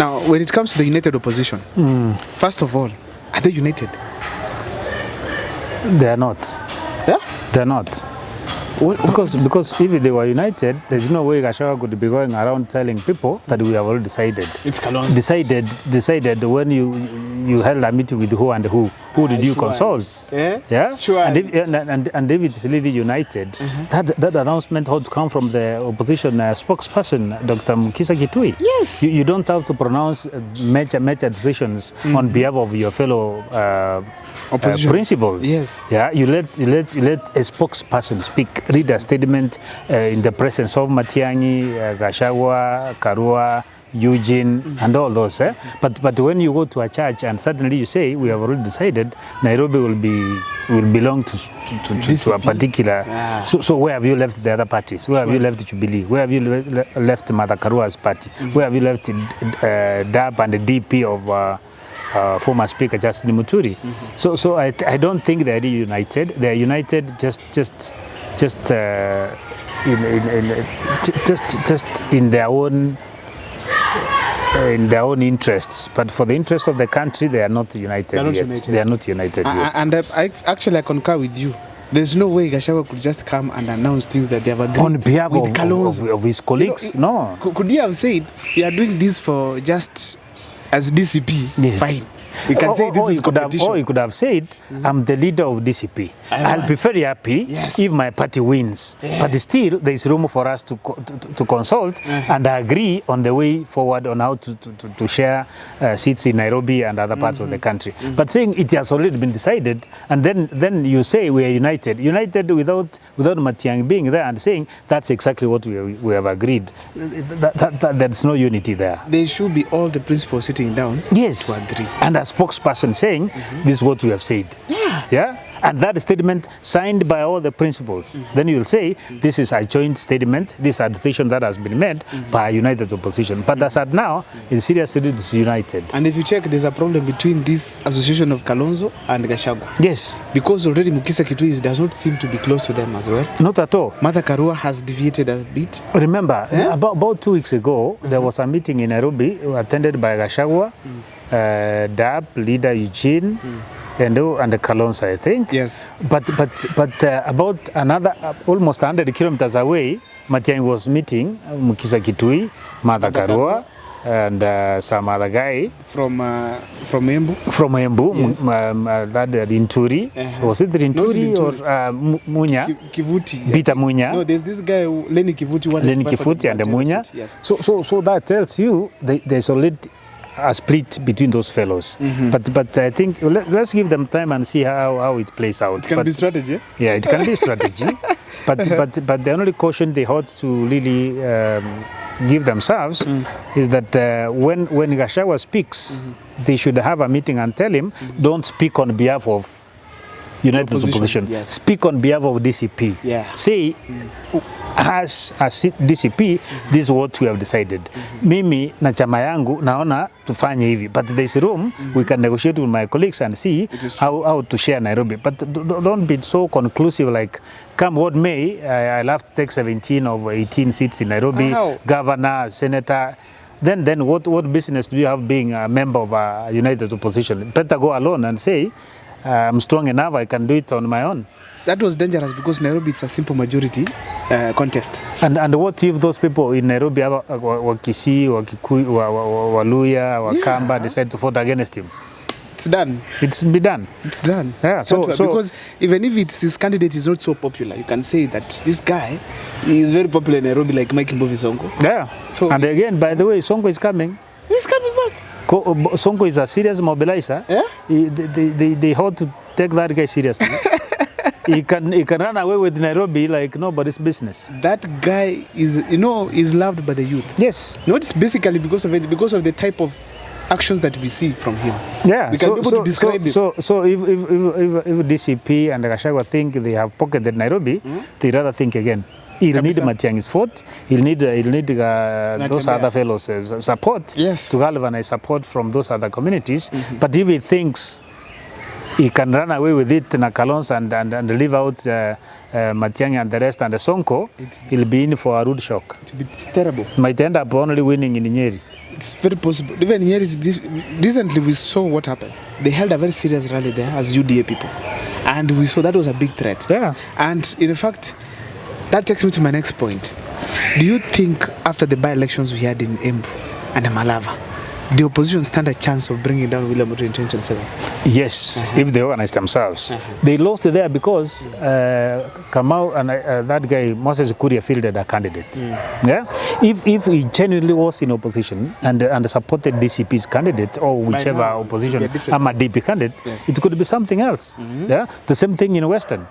Now, when it comes to the united opposition, first of all, are they united? They are not. Yeah? They are not. Because if they were united, there's no way Gachagua could be going around telling people that we have already decided. It's Kalonzo. Decided when you held a meeting with who and who. Who did you consult? Yeah? Sure. And if it's really united, that announcement had to come from the opposition spokesperson, Dr. Mukisa Kitui. Yes. You don't have to pronounce major decisions on behalf of your fellow principals. Yes. Yeah. You let a spokesperson speak, read a statement in the presence of Matiang'i, Gachagua, Karua, Eugene, and all those. But when you go to a church and suddenly you say we have already decided Nairobi will belong to a particular. Yeah. So where have you left the other parties? Where have you left Jubilee? Where have you left Martha Karua's party? Where have you left DAP and the DP of former Speaker Justin Muturi? So I don't think they are united. They are united just in their own. In their own interests, but for the interest of the country, they are not united. They are not united yet. And I concur with you. There's no way Gachagua could just come and announce things that they have agreed on behalf of his colleagues. You know, no. Could he have said, we are doing this for just as DCP? Yes. Fine. We can say this is competition. Or he could have said, I'm the leader of DCP. I'll be very happy if my party wins. Yeah. But still, there is room for us to consult and agree on the way forward on how to share seats in Nairobi and other parts of the country. But saying it has already been decided, and then you say we are united without Matiang'i being there and saying that's exactly what we have agreed. There's no unity there. There should be all the principals sitting down to agree. And a spokesperson saying this is what we have said. Yeah. And that statement signed by all the principals. Then you'll say this is a joint statement, this is a decision that has been made by a united opposition. But as at now, it's seriously disunited. And if you check, there's a problem between this association of Kalonzo and Gachagua. Yes. Because already Mukisa Kitui does not seem to be close to them as well. Not at all. Martha Karua has deviated a bit. Remember, about 2 weeks ago, there was a meeting in Nairobi attended by Gachagua, DAP leader Eugene, and the Kalonzo, I think. Yes. But about another almost 100 kilometers away, Matiang'i was meeting Mukisa Kitui, Martha Karua, and some other guy from Embu. From Embu, yes. That Rinturi. Was it Rinturi or Munya? Kivuti. Peter Munya. No, there's this guy Lenny Kivuti. Lenny Kivuti and the Munya. Yes. So that tells you there's already a split between those fellows. But I think let's give them time and see how it plays out. It can be strategy. Yeah, it can be strategy. But the only caution they ought to really give themselves is that when Gachagua speaks, they should have a meeting and tell him, don't speak on behalf of United Opposition. Yes. Speak on behalf of DCP. Yeah. Say, as DCP, this is what we have decided. Mimi na chama yangu naona tufanye hivi. But there's room, we can negotiate with my colleagues and see how to share Nairobi. But don't be so conclusive like, come what may, I'll have to take 17 of 18 seats in Nairobi, governor, senator. Then what business do you have being a member of a United Opposition? Better go alone and say, I'm strong enough, I can do it on my own. That was dangerous because Nairobi, it's a simple majority contest. And what if those people in Nairobi, Wakisi, Wakikuyu, Waluya, Wakamba, decide to vote against him? It's done. It's be done. It's done. Yeah. So because even if his candidate is not so popular, you can say that this guy is very popular in Nairobi, like Mike Mbovi Sonko. Yeah. So and again, by the way, Sonko is coming. He's coming back. Sonko is a serious mobilizer. Yeah? They ought to take that guy seriously. He can run away with Nairobi like nobody's business. That guy is loved by the youth. Yes. Not basically because of the type of actions that we see from him. Yeah. We can be able to describe it. So if DCP and Gachagua think they have pocketed Nairobi, they rather think again. He'll need Matiang'i's vote. He'll need those other fellows' support to galvanize support from those other communities. But if he thinks he can run away with it, Kalonzo and leave out Matiang'i and the rest and the Sonko, he'll be in for a rude shock. It's terrible. Might end up only winning in Nyeri. It's very possible. Even here, recently we saw what happened. They held a very serious rally there as UDA people. And we saw that was a big threat. Yeah. And in fact, that takes me to my next point. Do you think after the by-elections we had in Embu and Malava, the opposition stand a chance of bringing down William Ruto in 2027? Yes, if they organize themselves. They lost there because Kamau and that guy, Moses Kuria, fielded a candidate. Yeah? If he genuinely was in opposition and supported DCP's candidate or whichever now, opposition, it would be a different DP candidate, Yes. it could be something else. Yeah? The same thing in Western.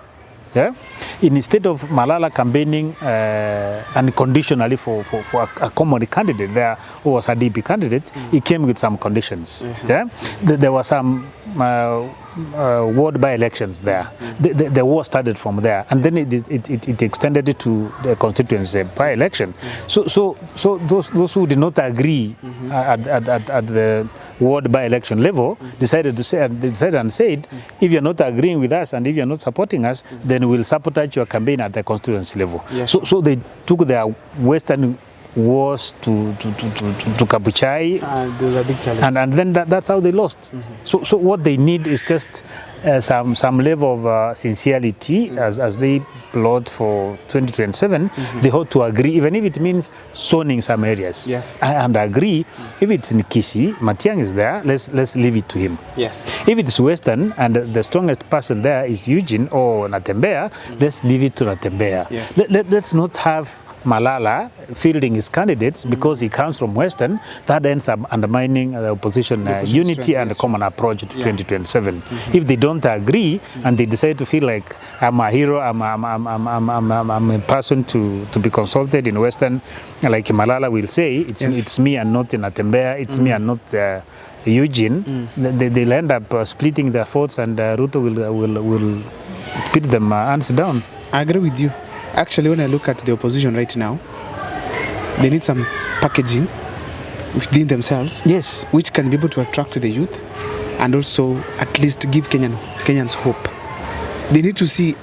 Yeah? Instead of Malala campaigning unconditionally for a common candidate there who was a DP candidate, he came with some conditions. Yeah? There were some ward by-elections there. The war started from there, and then it extended it to the constituency by-election. So those who did not agree at the ward by-election level decided and said, if you're not agreeing with us and if you're not supporting us, then we'll sabotage your campaign at the constituency level. Yes. So they took their Western wars to Kabuchai, There was a big challenge. and then that's how they lost. So what they need is just some level of sincerity as they plot for 2027. They ought to agree, even if it means zoning some areas. Yes. And agree. If it's in Kisii, Matiang'i is there, let's leave it to him. Yes. If it's Western and the strongest person there is Eugene or Natembeya, let's leave it to Natembeya. Yes. Let's not have Malala fielding his candidates because he comes from Western. That ends up undermining the opposition unity strength, and a yes. common approach to 2027. If they don't agree and they decide to feel like I'm a hero, I'm a person to be consulted in Western, like Malala will say, it's me and not Natembeya, it's me and not Eugene, they'll end up splitting their votes, and Ruto will put them hands down. I agree with you. Actually, when I look at the opposition right now, they need some packaging within themselves, Yes. which can be able to attract the youth and also at least give Kenyans hope. They need to see,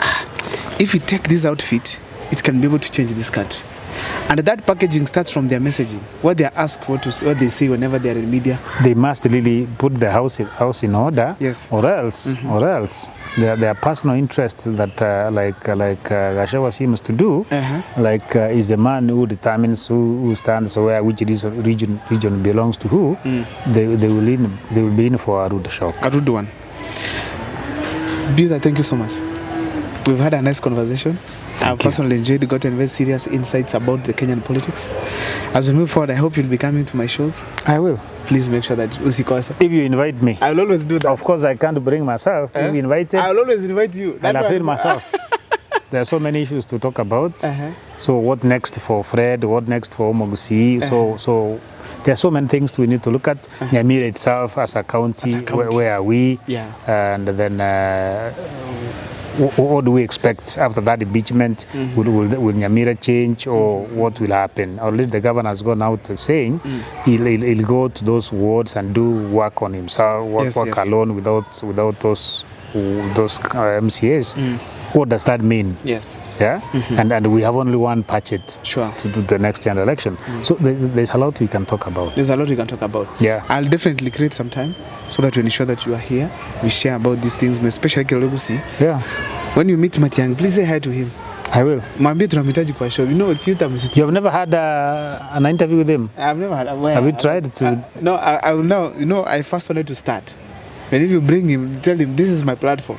if we take this outfit, it can be able to change this country. And that packaging starts from their messaging, what they are asked for, what they say whenever they are in media. They must really put the house in order, Yes. or else their personal interests that like Gachagua seems to do, like is the man who determines who stands where, which region belongs to who. They will be in for a rude shock. A rude one. Buser, thank you so much. We've had a nice conversation. I've personally enjoyed, gotten very serious insights about the Kenyan politics. As we move forward, I hope you'll be coming to my shows. I will. Please make sure that usikose. If you invite me. I'll always do that. Of course, I can't bring myself. If you invited, I'll always invite you. and I feel myself. There are so many issues to talk about. So what next for Fred? What next for Omogusi? So there are so many things we need to look at. Nyamira itself as a county, where are we? Yeah. And then what do we expect after that impeachment? Will Nyamira change, or what will happen? Already the governor has gone out saying he'll go to those wards and do work on himself, work alone without those MCAs. What does that mean? Yes. Yeah. And we have only one budget Sure. to do the next general election. So there's a lot we can talk about. There's a lot we can talk about. Yeah. I'll definitely create some time so that we ensure that you are here. We share about these things, especially Kilolegusi. Yeah. When you meet Matiang'i, please say hi to him. I will. Mwambie tunamhitaji kwa show. You know, with youth You have never had an interview with him? I've never had. Have you tried to? No, I will now. You know, I first wanted to start. And if you bring him, tell him this is my platform.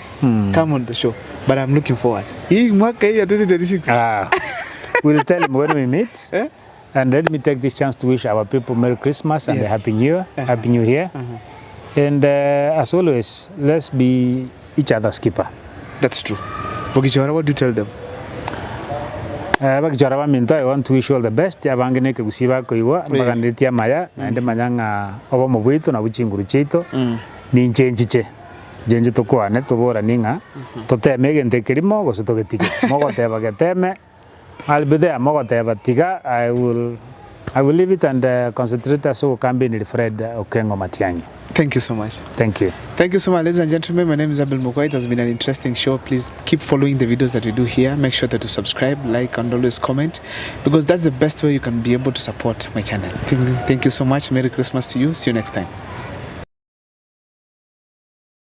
Come on the show. But I'm looking forward. Hii mwaka hii ya 2026. We'll tell him when we meet. And let me take this chance to wish our people Merry Christmas and a Happy New Year. Happy New Year. And as always, let's be each other's keeper. That's true. Bogichora, what do you tell them? Bakichora baminto, I want to wish you all the best. Abangene ke gusiba ko iwa, baganditia maya, ande manyanga oba mubwitu na buchinguru chito. Ni njenjiche. Njenje tukwane tubora ninga. Toteme gente kirimo go sitoketike. Mogo teba geteme. I'll be there. Mogo teba tiga. I will I will leave it and concentrate so Kambi ni Fred Okengo Matiang'i. Thank you so much. Thank you. Thank you so much, ladies and gentlemen. My name is Abel Mukwa. It has been an interesting show. Please keep following the videos that we do here. Make sure that you subscribe, like, and always comment, because that's the best way you can be able to support my channel. Thank you so much. Merry Christmas to you. See you next time.